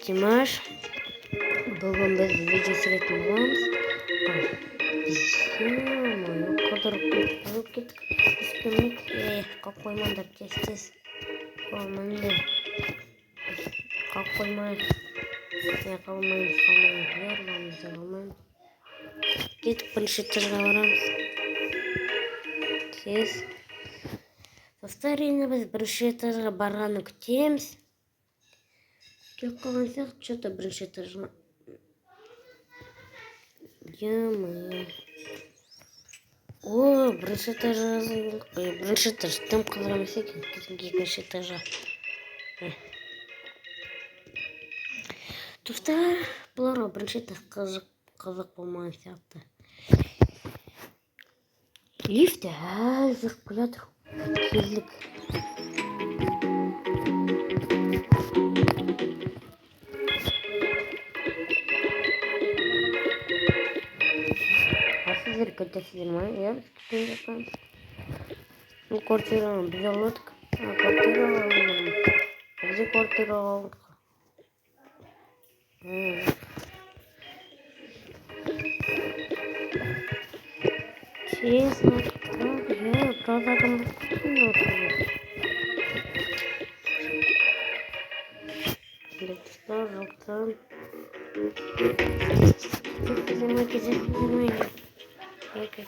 Димаш, бүгін біз видео түсіретін боламыз. Ё-моё, қыдыр болып кеттік. Үстімік, қалып қоймаңдар, тез қоймаңдар. Қалып қоймайық. Қалмаймыз, қалмаймыз. Кеттік, бірінші этажға барамыз. Тез. Повторение, біз бірінші этажға барғаны күтеміз. Келіп қалған сияқты, что-то бірінші этажға. Ё-моё. О, бірінші этажға жазылдық. Бірінші этаж тым қызық емес екен. Екінші этажға. Достар, бұларға бірінші этаж қызық болмаған сияқты. Лифт жүріп келе жатыр. Келдік. Сіздер көтесіздер ма? Я біз күткен жатқанбыз. Бұл квартираны біз алдық. Бізде квартира алдық. Честно, я правда там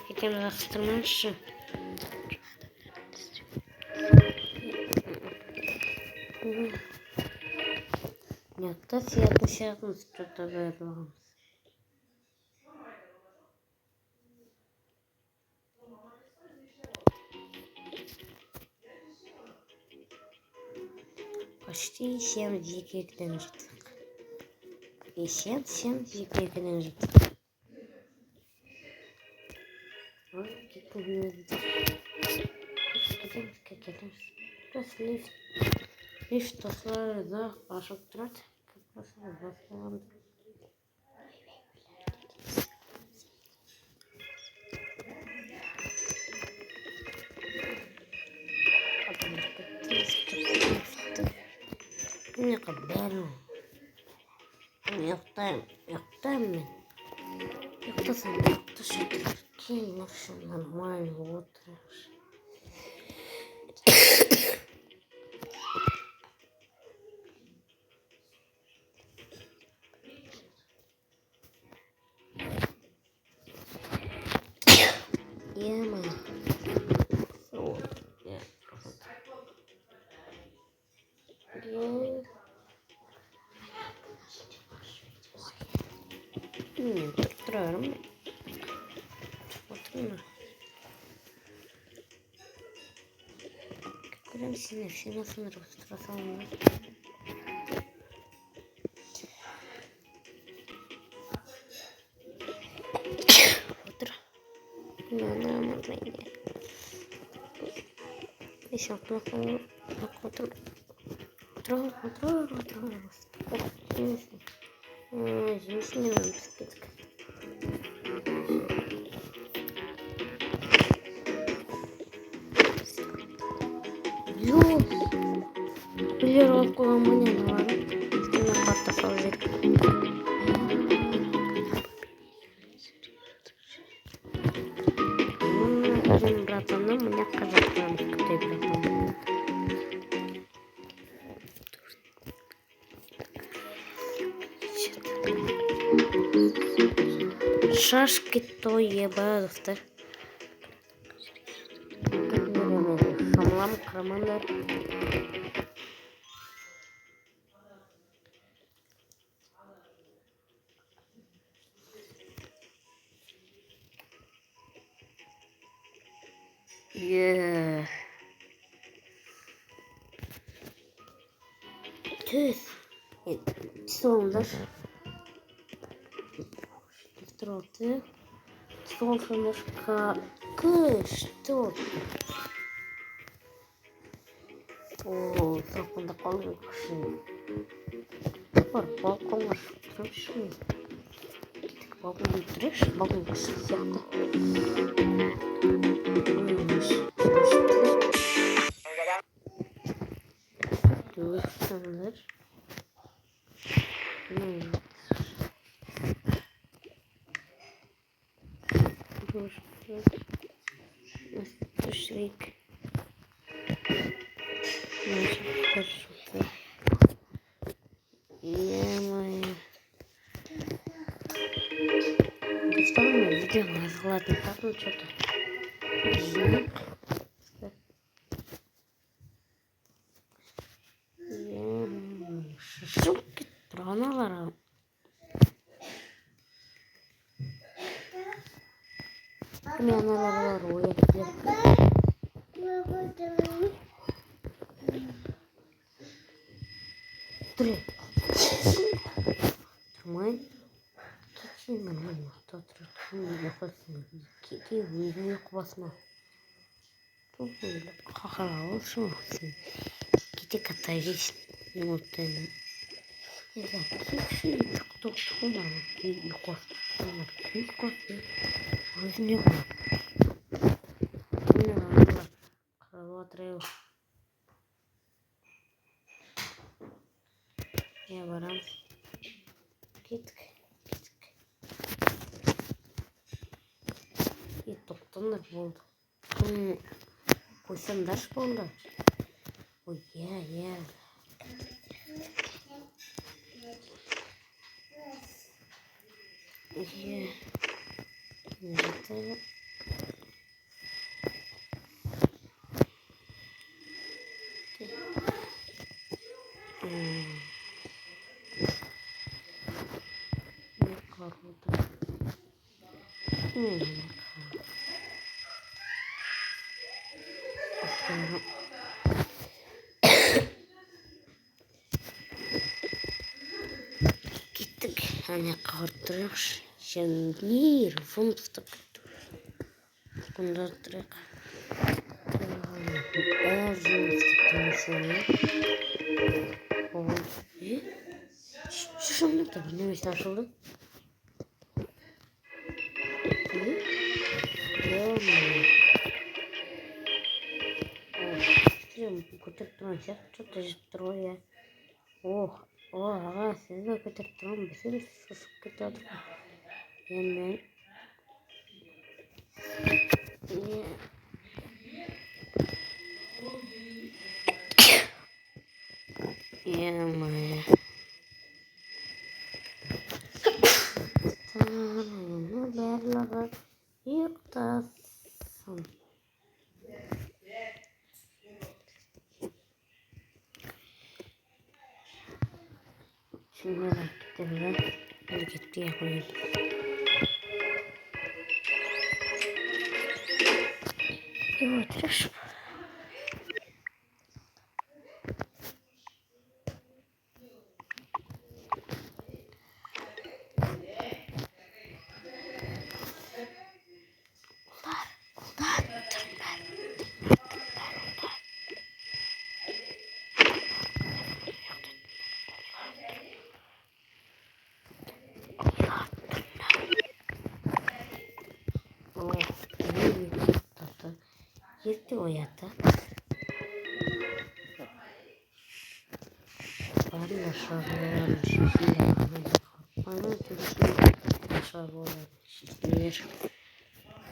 кетем жақтырмайыншы. Неқта сиятын что-то бәрі. Почти 7 жеке-екіден жеттік. 7 жеке-екіден жеттік. Кетеміз. Біз лифт осылай ашып тұрады. Не қабару. Ұйықтаймын мен. Ұйықтасам, ұйықташы. Кейін вообще нормально отырайықшы. Ема. Тұрарым. Смотрим. Көрем сені, всені сындырып. Отыр. Нормально. Еще отыр. Жемісіне біз кеттік. Үйлер алып қойған монена бар. Үстіне қатты салып жедік. Өзім братаным, міне қазақтан күте братаным. Шашки то ебадовтар. Шамлам крамандар. Тüz. Sonlar. Второй. Солнце что? О, так он такой хороший. Балкон наш хороший. Балкон трэш, балкон красивый. Hazır. Швейк. Е-мое. Доставлено видео на златный папу что-то. Шушуки троналар. Аналар ой. Три. Тримай. Кики нормально. Тот не хватит. Кики не классно. Тут хорошо. Кити катались. Вот это. Не знаю, кики. Кто нам и кофе. И кофе. Возьми. Кровотрел. Я баран. Китк. И топтондар болды. Қойсаңдар болды. Ой, я. Это... Gittik hani kaldırır şenlir fımstık kundurttuk fımstık seni şu şunluk da ne mesela şunluk көтертіп сейчас что-то трое. Аға, сізді көтеріп тұрамын, бізге шошып кетіп жатыр. Е-мое. Тананы барлығы ұйықтасын. Şimdi rakiplerine hareketli yapayım. И вот хорошо. Ерте оятты. Барлы шаруаларын шешілер. Барлы түрісін шаруаларын шешілер.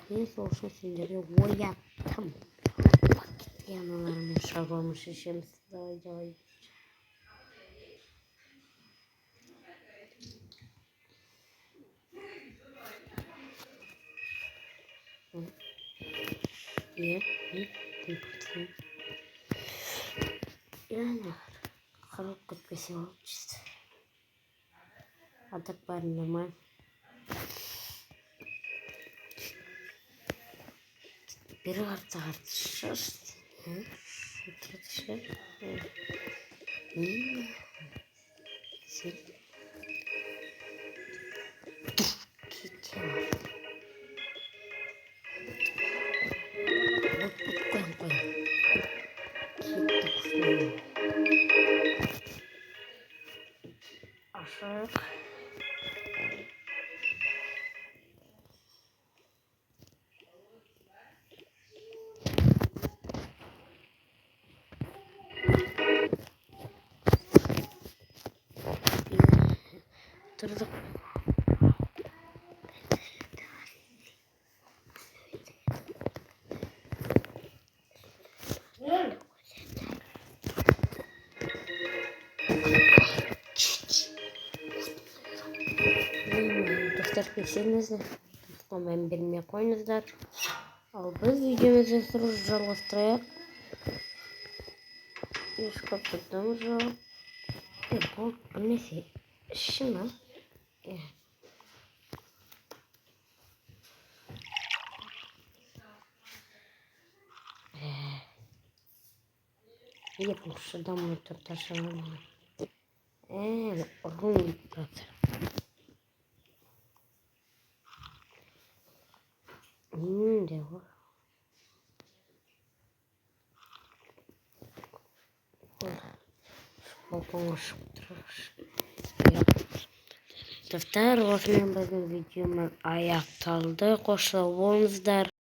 Мен сол үшін сендерге ояттым. Аналармен шаруамын шешеміз. Давай. Реально коробка красивого общества. А так парень нормально. Первый арт шерсть. Geçsenize. Ben bilmeye koyunuzlar. Al biz videomuzu sonra жалғастырайық. Üst kapattığımız o. Bu nesi? Şunu. Yapın şuradan motor taşıyalım. Orgun yıpratır. De var. Balkona çıktırır. Dostlar, osman bizim videomu ayaktaldı. Qo'shilib bo'lingizlar.